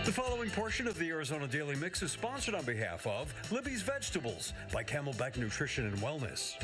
The following portion of the Arizona Daily Mix is sponsored on behalf of Libby's Vegetables by Camelback Nutrition and Wellness.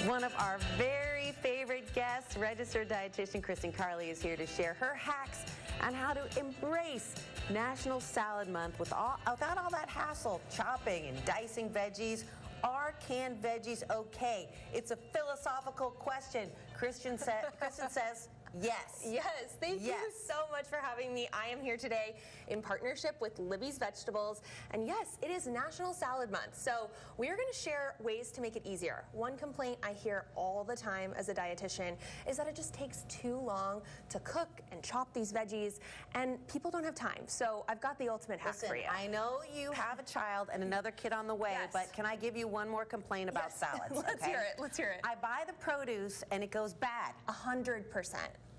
One of our very favorite guests, registered dietitian Kristen Carli, is here to share her hacks on how to embrace National Salad Month without all that hassle, chopping and dicing veggies. Are canned veggies okay? It's a philosophical question. Kristen says yes. Yes, thank you so much for having me. I am here today in partnership with Libby's Vegetables, and yes, it is National Salad Month, so we are going to share ways to make it easier. One complaint I hear all the time as a dietitian is that it just takes too long to cook and chop these veggies, and people don't have time, so I've got the ultimate hack for you. I know you have a child and another kid on the way, but can I give you one more complaint about salads? Let's hear it. Let's hear it. I buy the produce and it goes bad. 100%.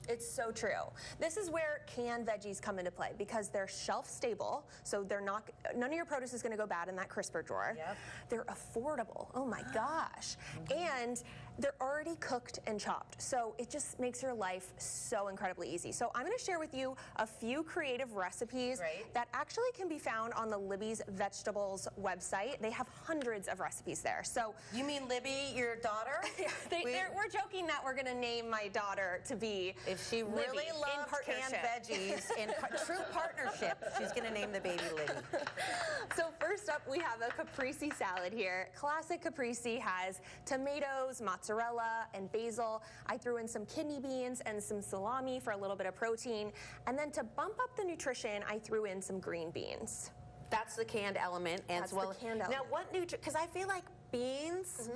It's so true. This is where canned veggies come into play because they're shelf stable, so they're not, none of your produce is going to go bad in that crisper drawer. Yep. They're affordable. Oh my gosh. And they're already cooked and chopped, so it just makes your life so incredibly easy. So I'm going to share with you a few creative recipes that actually can be found on the Libby's Vegetables website. They have hundreds of recipes there. So you mean Libby, your daughter? We're joking that we're going to name my daughter to be. If she really loves canned veggies in true partnership, she's going to name the baby Libby. So first up, we have a caprese salad here. Classic caprese has tomatoes, mozzarella, and basil. I threw in some kidney beans and some salami for a little bit of protein. And then to bump up the nutrition, I threw in some green beans. That's the canned element. And That's the canned element. Now, what because I feel like beans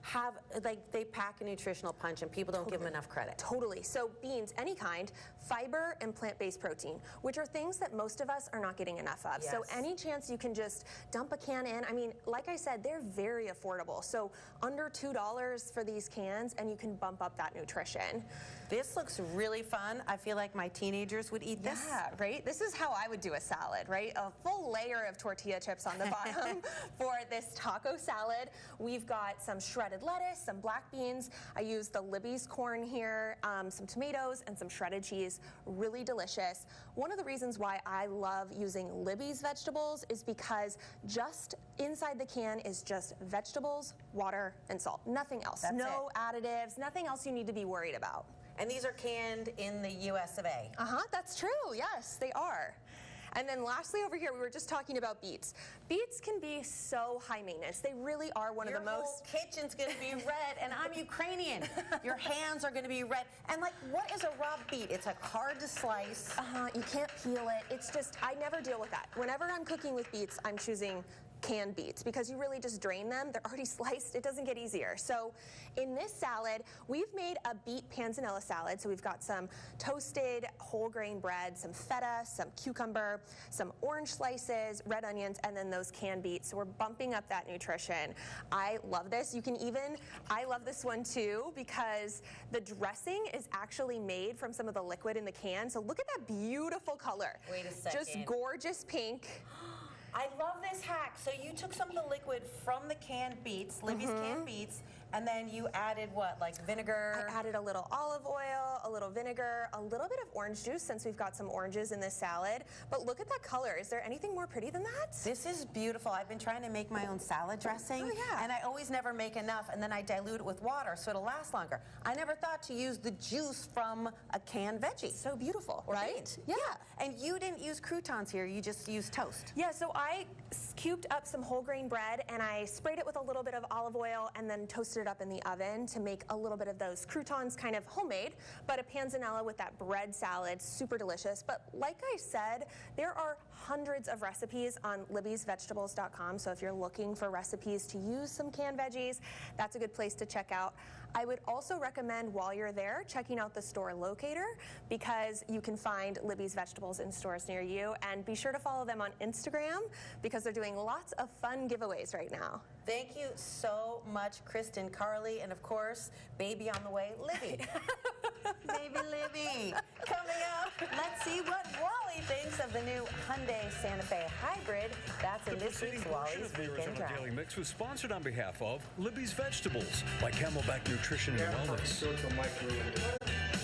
have, like, they pack a nutritional punch and people don't give them enough credit. Totally. So beans, any kind, fiber and plant-based protein, which are things that most of us are not getting enough of. Yes. So any chance you can just dump a can in, I mean, like I said, they're very affordable. So under $2 for these cans, and you can bump up that nutrition. This looks really fun. I feel like my teenagers would eat this. Yeah, right? This is how I would do a salad, right? A full layer of tortilla chips on the bottom for this taco salad. We've got some shredded lettuce, some black beans. I used the Libby's corn here, some tomatoes, and some shredded cheese. Really delicious. One of the reasons why I love using Libby's vegetables is because just inside the can is just vegetables, water, and salt. Nothing else. No additives, nothing else you need to be worried about. And these are canned in the US of A. That's true. Yes, they are. And then lastly over here, we were just talking about beets. Beets can be so high maintenance. They really are one of the most... Your whole kitchen's going to be red, and I'm Ukrainian. Your hands are going to be red. And, like, what is a raw beet? It's, like, hard to slice. You can't peel it. It's just, I never deal with that. Whenever I'm cooking with beets, I'm choosing canned beets because you really just drain them. They're already sliced. It doesn't get easier. So in this salad, we've made a beet panzanella salad. So we've got some toasted whole grain bread, some feta, some cucumber, some orange slices, red onions, and then those canned beets. So we're bumping up that nutrition. I love this. You can even, I love this one too because the dressing is actually made from some of the liquid in the can. So look at that beautiful color. Wait a second. Just gorgeous pink. I love this hack. So you took some of the liquid from the canned beets, Libby's canned beets, and then you added what, like vinegar? I added a little olive oil, a little vinegar, a little bit of orange juice since we've got some oranges in this salad. But look at that color. Is there anything more pretty than that? This is beautiful. I've been trying to make my own salad dressing, and I always never make enough, and then I dilute it with water so it'll last longer. I never thought to use the juice from a canned veggie. So beautiful, right? Yeah. And you didn't use croutons here. You just used toast. Yeah, so I cubed up some whole grain bread and I sprayed it with a little bit of olive oil and then toasted it up in the oven to make a little bit of those croutons, kind of homemade, but a panzanella with that bread salad, super delicious. But like I said, there are hundreds of recipes on libbysvegetables.com, so if you're looking for recipes to use some canned veggies, that's a good place to check out. I would also recommend while you're there checking out the store locator because you can find Libby's Vegetables in stores near you, and be sure to follow them on Instagram because they're doing lots of fun giveaways right now. Thank you so much, Kristen Carli, and of course, baby on the way, Libby. Baby Libby. Coming up, let's see what Wally thinks of the new Hyundai Santa Fe Hybrid. That's in this week's Wally's Weekend Drive. Daily Mix was sponsored on behalf of Libby's Vegetables by Camelback Nutrition and Wellness.